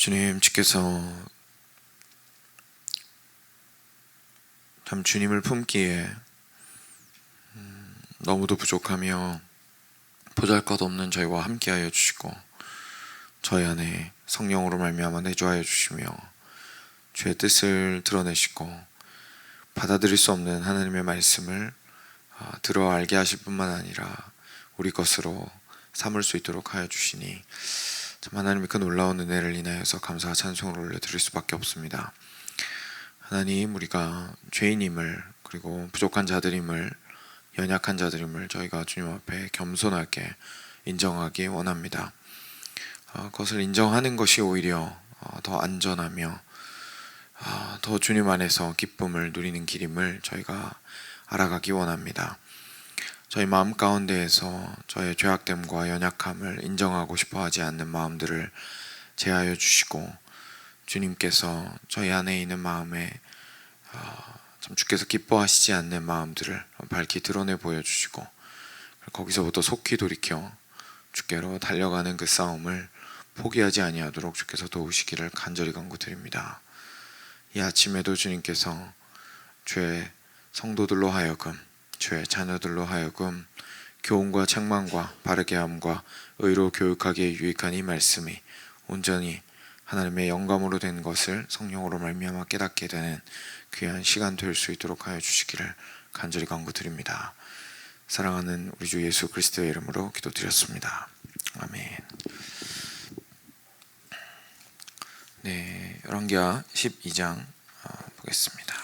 주님, 주께서 참 주님을 품기에 너무도 부족하며 보잘것없는 저희와 함께하여 주시고 저희 안에 성령으로 말미암아 내주하여 주시며 주의 뜻을 드러내시고 받아들일 수 없는 하나님의 말씀을 들어 알게 하실 뿐만 아니라 우리 것으로 삼을 수 있도록 하여 주시니 참 하나님의 그 놀라운 은혜를 인하여서 감사와 찬송을 올려드릴 수밖에 없습니다. 하나님, 우리가 죄인임을, 그리고 부족한 자들임을, 연약한 자들임을 저희가 주님 앞에 겸손하게 인정하기 원합니다. 그것을 인정하는 것이 오히려 더 안전하며 더 주님 안에서 기쁨을 누리는 길임을 저희가 알아가기 원합니다. 저희 마음 가운데에서 저의 죄악됨과 연약함을 인정하고 싶어 하지 않는 마음들을 제하여 주시고 주님께서 저희 안에 있는 마음에 참 주께서 기뻐하시지 않는 마음들을 밝히 드러내 보여주시고 거기서부터 속히 돌이켜 주께로 달려가는 그 싸움을 포기하지 아니하도록 주께서 도우시기를 간절히 간구드립니다. 이 아침에도 주님께서 주의 성도들로 하여금, 주의 자녀들로 하여금 교훈과 책망과 바르게 함과 의로 교육하기에 유익한 이 말씀이 온전히 하나님의 영감으로 된 것을 성령으로 말미암아 깨닫게 되는 귀한 시간 될 수 있도록 하여 주시기를 간절히 간구드립니다. 사랑하는 우리 주 예수 그리스도의 이름으로 기도드렸습니다. 아멘. 네, 열왕기하 12장 보겠습니다.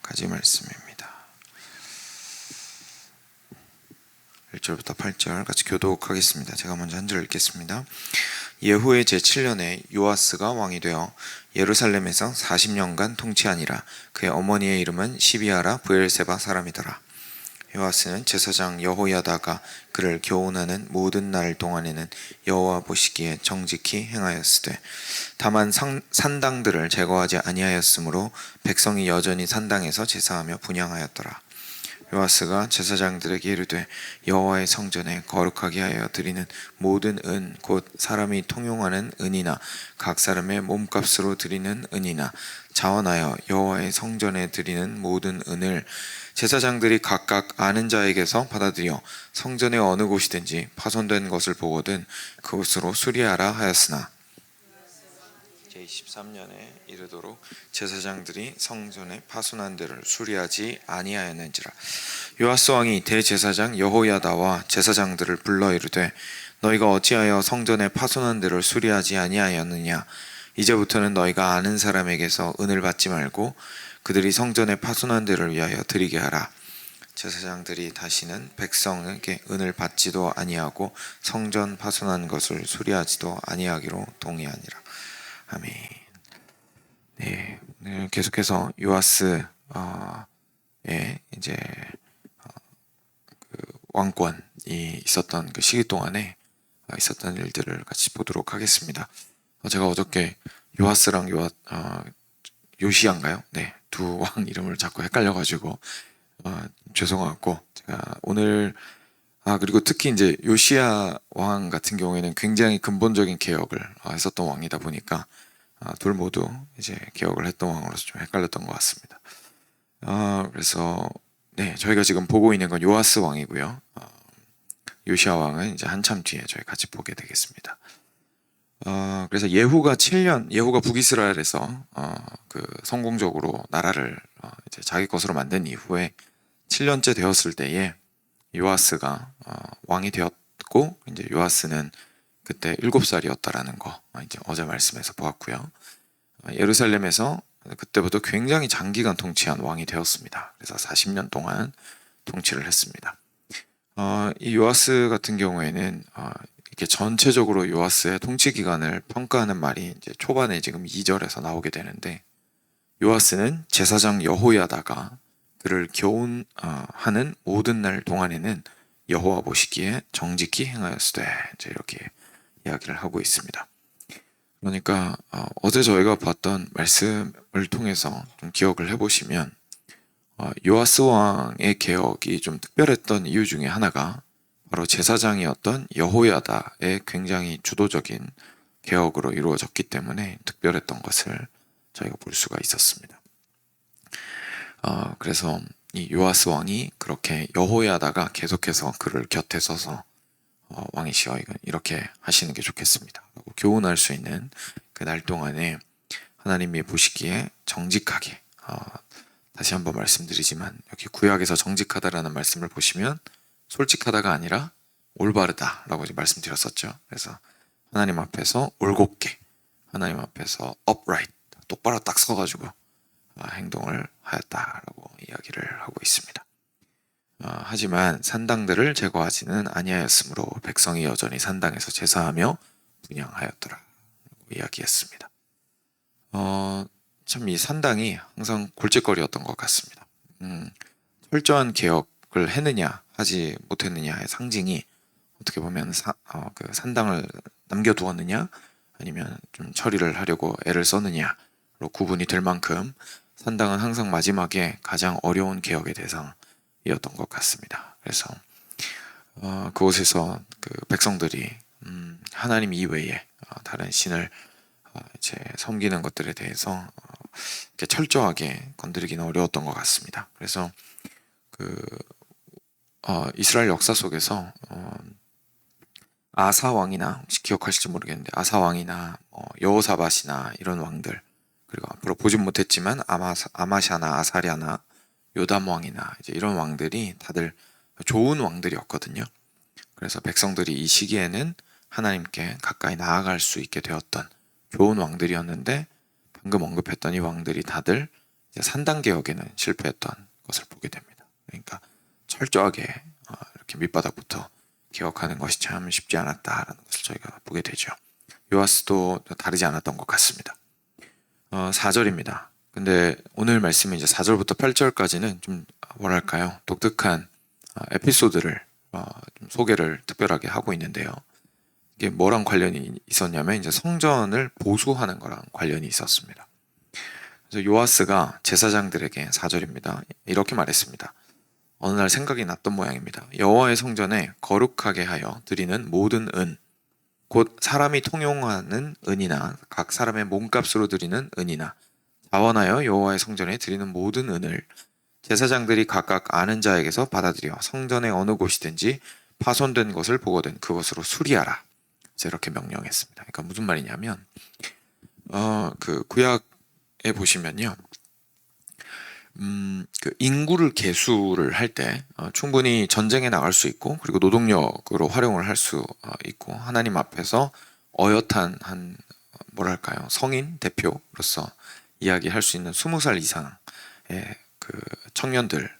까지 말씀입니다. 1절부터 8절 같이 교독하겠습니다. 제가 먼저 한 절 읽겠습니다. 예후의 제7년에 요아스가 왕이 되어 예루살렘에서 40년간 통치하니라. 그의 어머니의 이름은 시비아라 브엘세바 사람이더라. 요아스는 제사장 여호야다가 그를 교훈하는 모든 날 동안에는 여호와 보시기에 정직히 행하였으되 다만 산당들을 제거하지 아니하였으므로 백성이 여전히 산당에서 제사하며 분향하였더라. 요아스가 제사장들에게 이르되 여호와의 성전에 거룩하게 하여 드리는 모든 은 곧 사람이 통용하는 은이나 각 사람의 몸값으로 드리는 은이나 자원하여 여호와의 성전에 드리는 모든 은을 제사장들이 각각 아는 자에게서 받아들여 성전의 어느 곳이든지 파손된 것을 보거든 그곳으로 수리하라 하였으나 제23년에 이르도록 제사장들이 성전의 파손한 데를 수리하지 아니하였는지라. 요아스 왕이 대제사장 여호야다와 제사장들을 불러 이르되 너희가 어찌하여 성전의 파손한 데를 수리하지 아니하였느냐. 이제부터는 너희가 아는 사람에게서 은을 받지 말고 그들이 성전의 파손한 데를 위하여 드리게 하라. 제사장들이 다시는 백성에게 은을 받지도 아니하고 성전 파손한 것을 수리하지도 아니하기로 동의하니라. 아멘. 네, 오늘 계속해서 요아스의 이제 그 왕권이 있었던 그 시기 동안에 있었던 일들을 같이 보도록 하겠습니다. 제가 어저께 요아스랑 요시야인가요? 네, 두 왕 이름을 자꾸 헷갈려가지고 죄송하고 제가 오늘 그리고 특히 이제 요시야 왕 같은 경우에는 굉장히 근본적인 개혁을 했었던 왕이다 보니까 둘 모두 이제 개혁을 했던 왕으로서 좀 헷갈렸던 것 같습니다. 그래서 네, 저희가 지금 보고 있는 건 요아스 왕이고요. 요시야 왕은 이제 한참 뒤에 저희 같이 보게 되겠습니다. 그래서 예후가 7년, 예후가 북이스라엘에서 그 성공적으로 나라를 이제 자기 것으로 만든 이후에 7년째 되었을 때에 요아스가 왕이 되었고 이제 요아스는 그때 7살이었다라는 거 이제 어제 말씀에서 보았고요. 예루살렘에서 그때부터 굉장히 장기간 통치한 왕이 되었습니다. 그래서 40년 동안 통치를 했습니다. 이 요아스 같은 경우에는 이렇게 전체적으로 요아스의 통치 기간을 평가하는 말이 이제 초반에 지금 2절에서 나오게 되는데 요아스는 제사장 여호야다가 그를 교훈하는 모든 날 동안에는 여호와 보시기에 정직히 행하였으되 이제 이렇게 이야기를 하고 있습니다. 그러니까 어제 저희가 봤던 말씀을 통해서 좀 기억을 해보시면 요아스 왕의 개혁이 좀 특별했던 이유 중에 하나가 바로 제사장이었던 여호야다의 굉장히 주도적인 개혁으로 이루어졌기 때문에 특별했던 것을 저희가 볼 수가 있었습니다. 그래서 이 요아스 왕이 그렇게 여호야다가 계속해서 그를 곁에 서서 왕이시여 이렇게 하시는 게 좋겠습니다 라고 교훈할 수 있는 그 날 동안에 하나님이 보시기에 정직하게, 다시 한번 말씀드리지만 여기 구약에서 정직하다라는 말씀을 보시면 솔직하다가 아니라 올바르다라고 말씀드렸었죠. 그래서 하나님 앞에서 올곧게, 하나님 앞에서 upright, 똑바로 딱 서가지고 행동을 하였다라고 이야기를 하고 있습니다. 하지만 산당들을 제거하지는 아니하였으므로 백성이 여전히 산당에서 제사하며 분향하였더라 라고 이야기했습니다. 참 이 산당이 항상 골칫거리였던 것 같습니다. 철저한 개혁을 했느냐 하지 못했느냐의 상징이 어떻게 보면 그 산당을 남겨두었느냐 아니면 좀 처리를 하려고 애를 썼느냐로 구분이 될 만큼 산당은 항상 마지막에 가장 어려운 개혁의 대상이었던 것 같습니다. 그래서 그곳에서 그 백성들이 하나님 이외에 다른 신을 이제 섬기는 것들에 대해서 이렇게 철저하게 건드리기는 어려웠던 것 같습니다. 그래서 그 이스라엘 역사 속에서 아사 왕이나 혹시 기억하실지 모르겠는데 아사 왕이나 여호사밧이나 이런 왕들, 그리고 앞으로 보진 못했지만 아마샤나 아사랴나 요담 왕이나 이제 이런 왕들이 다들 좋은 왕들이었거든요. 그래서 백성들이 이 시기에는 하나님께 가까이 나아갈 수 있게 되었던 좋은 왕들이었는데, 방금 언급했던 이 왕들이 다들 이제 산당 개혁에는 실패했던 것을 보게 됩니다. 그러니까 철저하게 이렇게 밑바닥부터 개혁하는 것이 참 쉽지 않았다라는 것을 저희가 보게 되죠. 요아스도 다르지 않았던 것 같습니다. 4절입니다. 근데 오늘 말씀은 이제 4절부터 8절까지는 좀 뭐랄까요, 독특한 에피소드를 좀 소개를 특별하게 하고 있는데요. 이게 뭐랑 관련이 있었냐면 이제 성전을 보수하는 거랑 관련이 있었습니다. 그래서 요아스가 제사장들에게 4절입니다. 이렇게 말했습니다. 어느 날 생각이 났던 모양입니다. 여호와의 성전에 거룩하게 하여 드리는 모든 은, 곧 사람이 통용하는 은이나 각 사람의 몸값으로 드리는 은이나 자원하여 여호와의 성전에 드리는 모든 은을 제사장들이 각각 아는 자에게서 받아들여 성전의 어느 곳이든지 파손된 것을 보거든 그것으로 수리하라. 이렇게 명령했습니다. 그러니까 무슨 말이냐면 그 구약에 보시면요, 그 인구를 계수를 할 때 충분히 전쟁에 나갈 수 있고, 그리고 노동력으로 활용을 할 수 있고, 하나님 앞에서 어엿한 한 뭐랄까요, 성인 대표로서 이야기할 수 있는 20살 이상의 그 청년들을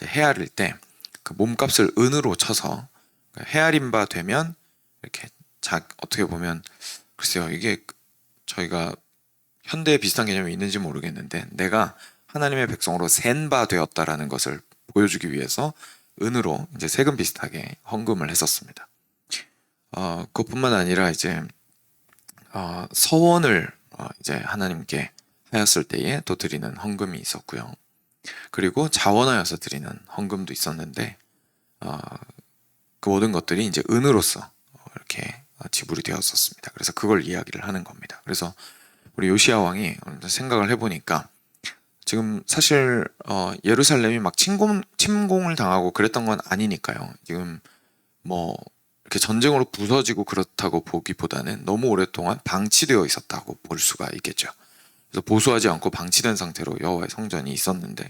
헤아릴 때 그 몸값을 은으로 쳐서 헤아린 바 되면 이렇게 어떻게 보면, 글쎄요, 이게 저희가 현대에 비슷한 개념이 있는지 모르겠는데, 내가 하나님의 백성으로 센 바 되었다라는 것을 보여주기 위해서 은으로 이제 세금 비슷하게 헌금을 했었습니다. 그것뿐만 아니라 이제 서원을 이제 하나님께 하였을 때에 또 드리는 헌금이 있었고요. 그리고 자원하여서 드리는 헌금도 있었는데, 그 모든 것들이 이제 은으로서 이렇게 지불이 되었었습니다. 그래서 그걸 이야기를 하는 겁니다. 그래서 우리 요시야 왕이 생각을 해보니까 지금 사실 예루살렘이 막 침공을 당하고 그랬던 건 아니니까요. 지금 뭐 이렇게 전쟁으로 부서지고 그렇다고 보기보다는 너무 오랫동안 방치되어 있었다고 볼 수가 있겠죠. 그래서 보수하지 않고 방치된 상태로 여호와의 성전이 있었는데,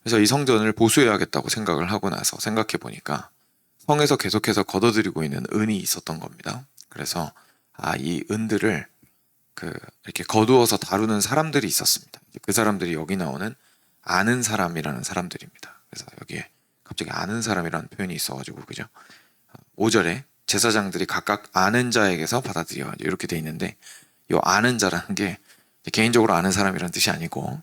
그래서 이 성전을 보수해야겠다고 생각을 하고 나서 생각해 보니까 성에서 계속해서 걷어들이고 있는 은이 있었던 겁니다. 그래서 이 은들을 이렇게 거두어서 다루는 사람들이 있었습니다. 그 사람들이 여기 나오는 아는 사람이라는 사람들입니다. 그래서 여기에 갑자기 아는 사람이라는 표현이 있어가지고, 그죠? 5절에 제사장들이 각각 아는 자에게서 받아들여 이렇게 돼 있는데, 이 아는 자라는 게 개인적으로 아는 사람이라는 뜻이 아니고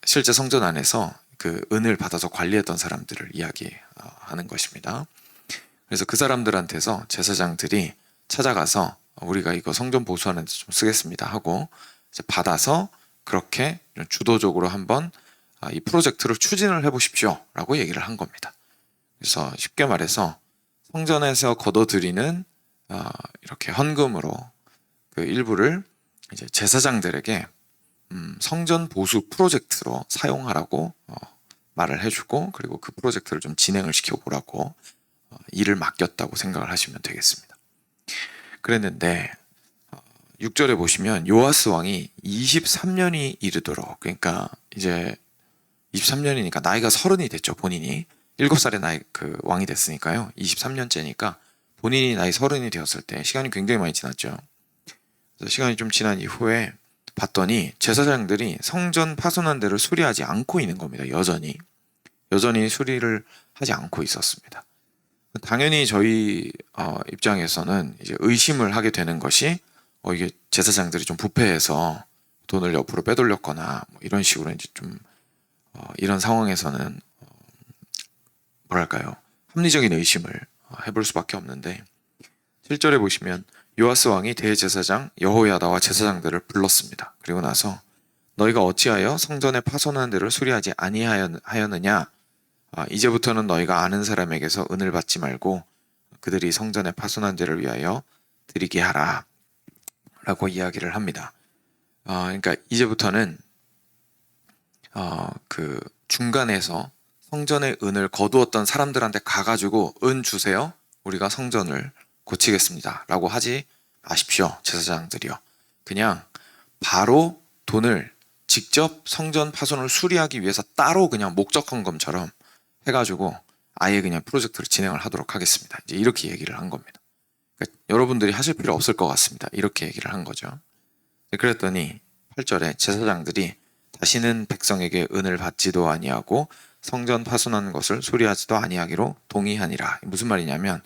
실제 성전 안에서 그 은을 받아서 관리했던 사람들을 이야기하는 것입니다. 그래서 그 사람들한테서 제사장들이 찾아가서 우리가 이거 성전 보수하는 데 좀 쓰겠습니다 하고 이제 받아서 그렇게 주도적으로 한번 이 프로젝트를 추진을 해보십시오 라고 얘기를 한 겁니다. 그래서 쉽게 말해서 성전에서 걷어들이는 이렇게 헌금으로 그 일부를 이제 제사장들에게 성전 보수 프로젝트로 사용하라고 말을 해주고, 그리고 그 프로젝트를 좀 진행을 시켜보라고 일을 맡겼다고 생각을 하시면 되겠습니다. 그랬는데 6절에 보시면 요아스 왕이 23년이 이르도록, 그러니까 이제 23년이니까 나이가 30이 됐죠. 본인이 7살에 나이 그 왕이 됐으니까요. 23년째니까 본인이 나이 30이 되었을 때 시간이 굉장히 많이 지났죠. 그래서 시간이 좀 지난 이후에 봤더니 제사장들이 성전 파손한 데를 수리하지 않고 있는 겁니다. 여전히 수리를 하지 않고 있었습니다. 당연히 저희 입장에서는 이제 의심을 하게 되는 것이 이게 제사장들이 좀 부패해서 돈을 옆으로 빼돌렸거나 뭐 이런 식으로 이제 좀 이런 상황에서는 뭐랄까요, 합리적인 의심을 해볼 수밖에 없는데, 7절에 보시면 요아스 왕이 대제사장 여호야다와 제사장들을 불렀습니다. 그리고 나서 너희가 어찌하여 성전의 파손한 데를 수리하지 아니하였느냐? 이제부터는 너희가 아는 사람에게서 은을 받지 말고 그들이 성전의 파손한 데를 위하여 드리게 하라 라고 이야기를 합니다. 그러니까 이제부터는 그 중간에서 성전의 은을 거두었던 사람들한테 가가지고 은 주세요, 우리가 성전을 고치겠습니다 라고 하지 마십시오. 제사장들이요, 그냥 바로 돈을 직접 성전 파손을 수리하기 위해서 따로 그냥 목적 헌금처럼 해가지고 아예 그냥 프로젝트를 진행을 하도록 하겠습니다. 이제 이렇게 얘기를 한 겁니다. 그러니까 여러분들이 하실 필요 없을 것 같습니다. 이렇게 얘기를 한 거죠. 그랬더니 8절에 제사장들이 다시는 백성에게 은을 받지도 아니하고 성전 파손한 것을 수리하지도 아니하기로 동의하니라. 무슨 말이냐면,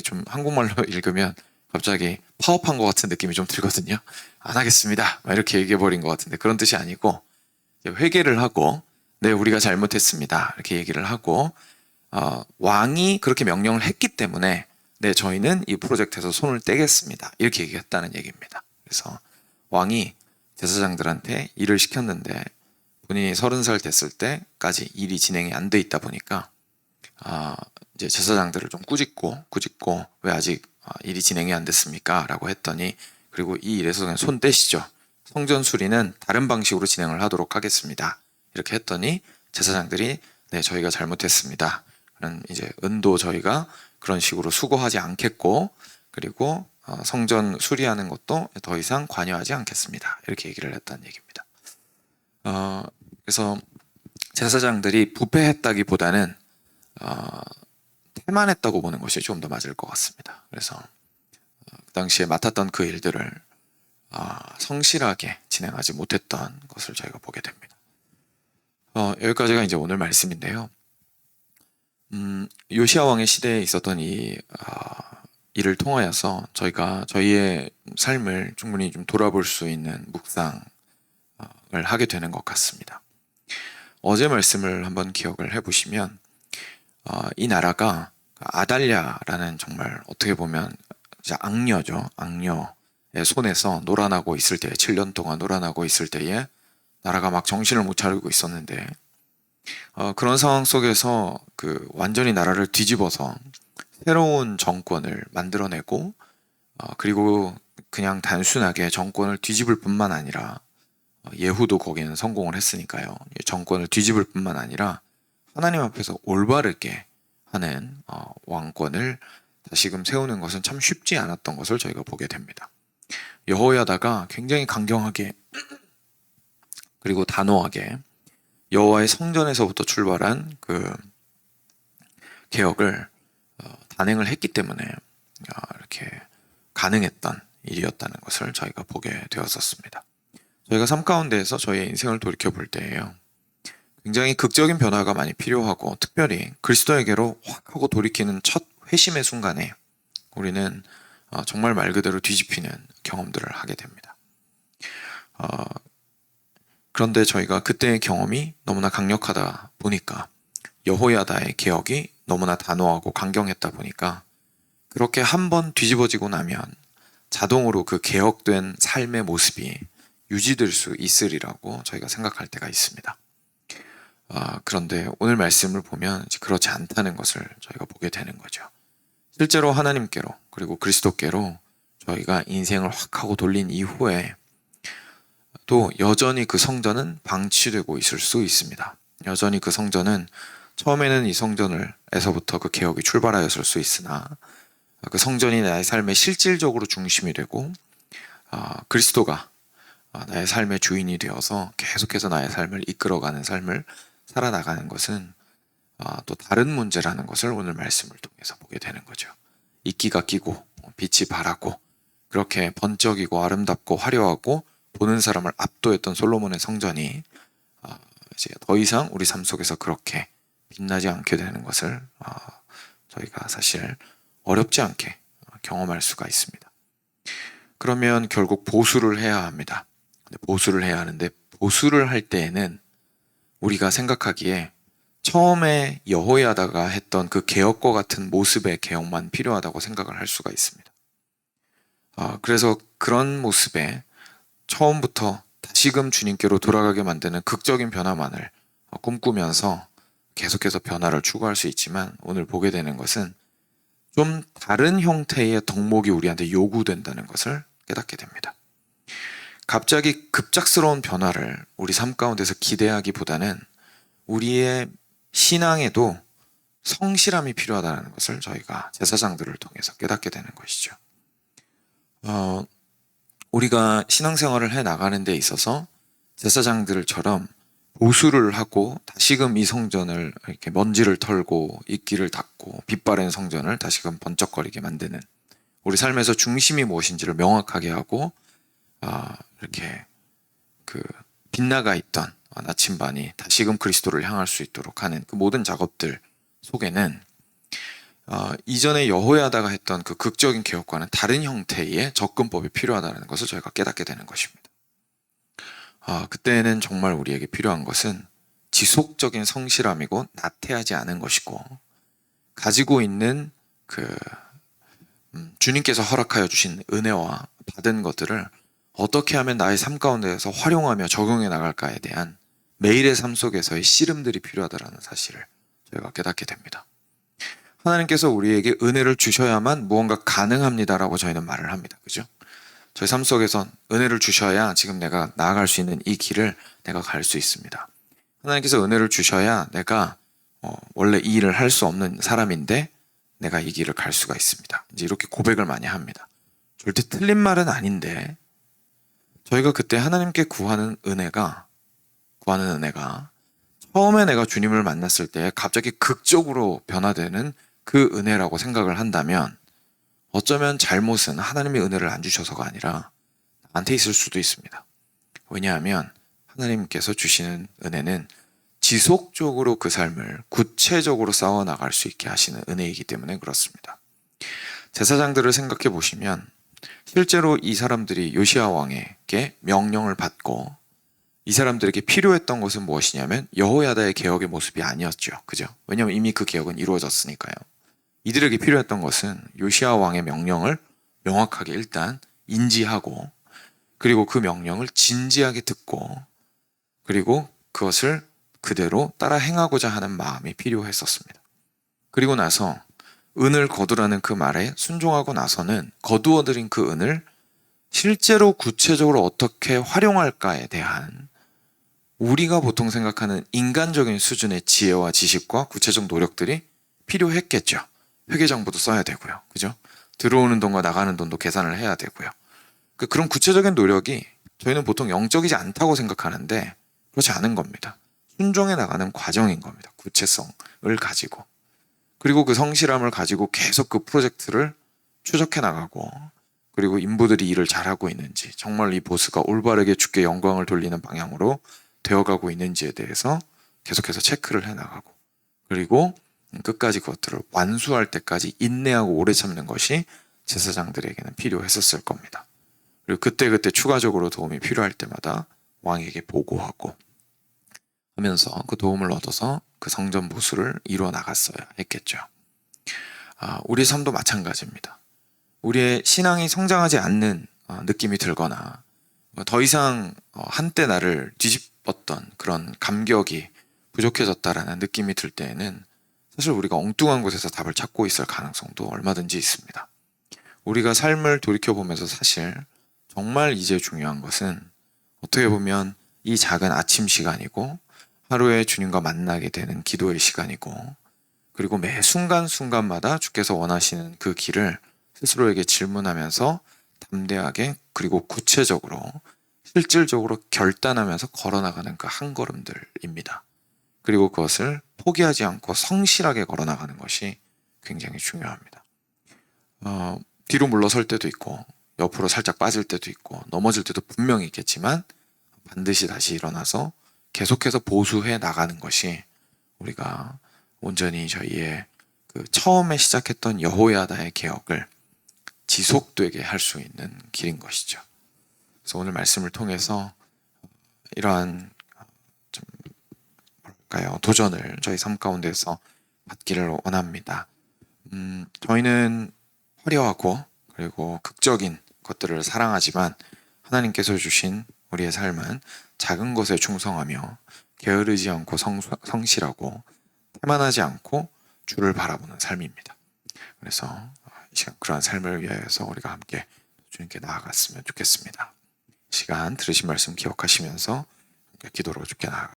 좀 한국말로 읽으면 갑자기 파업한 것 같은 느낌이 좀 들거든요. 안 하겠습니다 막 이렇게 얘기해버린 것 같은데, 그런 뜻이 아니고 회개를 하고, 네, 우리가 잘못했습니다 이렇게 얘기를 하고, 왕이 그렇게 명령을 했기 때문에 네, 저희는 이 프로젝트에서 손을 떼겠습니다 이렇게 얘기했다는 얘기입니다. 그래서 왕이 제사장들한테 일을 시켰는데 본인이 30살 됐을 때까지 일이 진행이 안 돼 있다 보니까 이제 제사장들을 좀 꾸짖고 왜 아직 일이 진행이 안 됐습니까? 라고 했더니, 그리고 이 일에서 그냥 손 떼시죠. 성전 수리는 다른 방식으로 진행을 하도록 하겠습니다. 이렇게 했더니 제사장들이 네, 저희가 잘못했습니다. 그럼 이제 은도 저희가 그런 식으로 수고하지 않겠고, 그리고 성전 수리하는 것도 더 이상 관여하지 않겠습니다. 이렇게 얘기를 했다는 얘기입니다. 그래서 제사장들이 부패했다기보다는 태만했다고 보는 것이 좀 더 맞을 것 같습니다. 그래서 그 당시에 맡았던 그 일들을 성실하게 진행하지 못했던 것을 저희가 보게 됩니다. 여기까지가 이제 오늘 말씀인데요. 요시야 왕의 시대에 있었던 이 일을 통하여서 저희가 저희의 삶을 충분히 좀 돌아볼 수 있는 묵상을 하게 되는 것 같습니다. 어제 말씀을 한번 기억을 해보시면 이 나라가 아달랴라는 정말 어떻게 보면 이제 악녀죠. 악녀의 손에서 놀아나고 있을 때, 7년 동안 놀아나고 있을 때에 나라가 막 정신을 못 차리고 있었는데, 그런 상황 속에서 그 완전히 나라를 뒤집어서 새로운 정권을 만들어내고, 그리고 그냥 단순하게 정권을 뒤집을 뿐만 아니라, 예후도 거기는 성공을 했으니까요. 정권을 뒤집을 뿐만 아니라 하나님 앞에서 올바르게 하는 왕권을 다시금 세우는 것은 참 쉽지 않았던 것을 저희가 보게 됩니다. 여호야다가 굉장히 강경하게 그리고 단호하게 여호와의 성전에서부터 출발한 그 개혁을 단행을 했기 때문에 이렇게 가능했던 일이었다는 것을 저희가 보게 되었었습니다. 저희가 삶 가운데에서 저희의 인생을 돌이켜 볼 때에요, 굉장히 극적인 변화가 많이 필요하고, 특별히 그리스도에게로 확 하고 돌이키는 첫 회심의 순간에 우리는 정말 말 그대로 뒤집히는 경험들을 하게 됩니다. 그런데 저희가 그때의 경험이 너무나 강력하다 보니까, 여호야다의 개혁이 너무나 단호하고 강경했다 보니까, 그렇게 한번 뒤집어지고 나면 자동으로 그 개혁된 삶의 모습이 유지될 수 있으리라고 저희가 생각할 때가 있습니다. 그런데 오늘 말씀을 보면 이제 그렇지 않다는 것을 저희가 보게 되는 거죠. 실제로 하나님께로 그리고 그리스도께로 저희가 인생을 확 하고 돌린 이후에 또 여전히 그 성전은 방치되고 있을 수 있습니다. 여전히 그 성전은 처음에는 이 성전에서부터 그 개혁이 출발하였을 수 있으나 그 성전이 나의 삶의 실질적으로 중심이 되고 그리스도가 나의 삶의 주인이 되어서 계속해서 나의 삶을 이끌어가는 삶을 살아나가는 것은 또 다른 문제라는 것을 오늘 말씀을 통해서 보게 되는 거죠. 이끼가 끼고 빛이 바라고 그렇게 번쩍이고 아름답고 화려하고 보는 사람을 압도했던 솔로몬의 성전이 이제 더 이상 우리 삶 속에서 그렇게 빛나지 않게 되는 것을 저희가 사실 어렵지 않게 경험할 수가 있습니다. 그러면 결국 보수를 해야 합니다. 보수를 해야 하는데 보수를 할 때에는 우리가 생각하기에 처음에 여호야다가 했던 그 개혁과 같은 모습의 개혁만 필요하다고 생각을 할 수가 있습니다. 그래서 그런 모습에 처음부터 다시금 주님께로 돌아가게 만드는 극적인 변화만을 꿈꾸면서 계속해서 변화를 추구할 수 있지만 오늘 보게 되는 것은 좀 다른 형태의 덕목이 우리한테 요구된다는 것을 깨닫게 됩니다. 갑자기 급작스러운 변화를 우리 삶 가운데서 기대하기보다는 우리의 신앙에도 성실함이 필요하다는 것을 저희가 제사장들을 통해서 깨닫게 되는 것이죠. 우리가 신앙생활을 해 나가는 데 있어서 제사장들처럼 보수를 하고 다시금 이 성전을 이렇게 먼지를 털고 이끼를 닦고 빛 바랜 성전을 다시금 번쩍거리게 만드는 우리 삶에서 중심이 무엇인지를 명확하게 하고 이렇게 그 빗나가 있던 나침반이 다시금 그리스도를 향할 수 있도록 하는 그 모든 작업들 속에는 이전에 여호야다가 했던 그 극적인 개혁과는 다른 형태의 접근법이 필요하다는 것을 저희가 깨닫게 되는 것입니다. 그때는 정말 우리에게 필요한 것은 지속적인 성실함이고 나태하지 않은 것이고 가지고 있는 주님께서 허락하여 주신 은혜와 받은 것들을 어떻게 하면 나의 삶 가운데에서 활용하며 적용해 나갈까에 대한 매일의 삶 속에서의 씨름들이 필요하다는 사실을 저희가 깨닫게 됩니다. 하나님께서 우리에게 은혜를 주셔야만 무언가 가능합니다라고 저희는 말을 합니다. 그죠? 저희 삶 속에선 은혜를 주셔야 지금 내가 나아갈 수 있는 이 길을 내가 갈 수 있습니다. 하나님께서 은혜를 주셔야 내가 원래 이 일을 할 수 없는 사람인데 내가 이 길을 갈 수가 있습니다. 이제 이렇게 고백을 많이 합니다. 절대 틀린 말은 아닌데 저희가 그때 하나님께 구하는 은혜가 처음에 내가 주님을 만났을 때 갑자기 극적으로 변화되는 그 은혜라고 생각을 한다면 어쩌면 잘못은 하나님의 은혜를 안 주셔서가 아니라 나한테 있을 수도 있습니다. 왜냐하면 하나님께서 주시는 은혜는 지속적으로 그 삶을 구체적으로 쌓아 나갈 수 있게 하시는 은혜이기 때문에 그렇습니다. 제사장들을 생각해 보시면 실제로 이 사람들이 요시야 왕에게 명령을 받고 이 사람들에게 필요했던 것은 무엇이냐면 여호야다의 개혁의 모습이 아니었죠. 그죠? 왜냐하면 이미 그 개혁은 이루어졌으니까요. 이들에게 필요했던 것은 요시야 왕의 명령을 명확하게 일단 인지하고 그리고 그 명령을 진지하게 듣고 그리고 그것을 그대로 따라 행하고자 하는 마음이 필요했었습니다. 그리고 나서 은을 거두라는 그 말에 순종하고 나서는 거두어들인 그 은을 실제로 구체적으로 어떻게 활용할까에 대한 우리가 보통 생각하는 인간적인 수준의 지혜와 지식과 구체적 노력들이 필요했겠죠. 회계장부도 써야 되고요. 그죠? 들어오는 돈과 나가는 돈도 계산을 해야 되고요. 그런 구체적인 노력이 저희는 보통 영적이지 않다고 생각하는데 그렇지 않은 겁니다. 순종해 나가는 과정인 겁니다. 구체성을 가지고. 그리고 그 성실함을 가지고 계속 그 프로젝트를 추적해 나가고 그리고 인부들이 일을 잘하고 있는지 정말 이 보스가 올바르게 주께 영광을 돌리는 방향으로 되어가고 있는지에 대해서 계속해서 체크를 해 나가고 그리고 끝까지 그것들을 완수할 때까지 인내하고 오래 참는 것이 제사장들에게는 필요했었을 겁니다. 그리고 그때그때 추가적으로 도움이 필요할 때마다 왕에게 보고하고 하면서 그 도움을 얻어서 그 성전 보수를 이루어 나갔어야 했겠죠. 우리 삶도 마찬가지입니다. 우리의 신앙이 성장하지 않는 느낌이 들거나 더 이상 한때 나를 뒤집었던 그런 감격이 부족해졌다라는 느낌이 들 때에는 사실 우리가 엉뚱한 곳에서 답을 찾고 있을 가능성도 얼마든지 있습니다. 우리가 삶을 돌이켜보면서 사실 정말 이제 중요한 것은 어떻게 보면 이 작은 아침 시간이고 하루에 주님과 만나게 되는 기도의 시간이고 그리고 매 순간순간마다 주께서 원하시는 그 길을 스스로에게 질문하면서 담대하게 그리고 구체적으로 실질적으로 결단하면서 걸어나가는 그 한 걸음들입니다. 그리고 그것을 포기하지 않고 성실하게 걸어나가는 것이 굉장히 중요합니다. 뒤로 물러설 때도 있고 옆으로 살짝 빠질 때도 있고 넘어질 때도 분명히 있겠지만 반드시 다시 일어나서 계속해서 보수해 나가는 것이 우리가 온전히 저희의 그 처음에 시작했던 여호야다의 개혁을 지속되게 할 수 있는 길인 것이죠. 그래서 오늘 말씀을 통해서 이러한 좀 뭐랄까요, 도전을 저희 삶 가운데서 받기를 원합니다. 저희는 화려하고 그리고 극적인 것들을 사랑하지만 하나님께서 주신 우리의 삶은 작은 것에 충성하며 게으르지 않고 성실하고 태만하지 않고 주를 바라보는 삶입니다. 그래서 이 시간 그러한 삶을 위하여서 우리가 함께 주님께 나아갔으면 좋겠습니다. 시간 들으신 말씀 기억하시면서 기도로 주께 나아가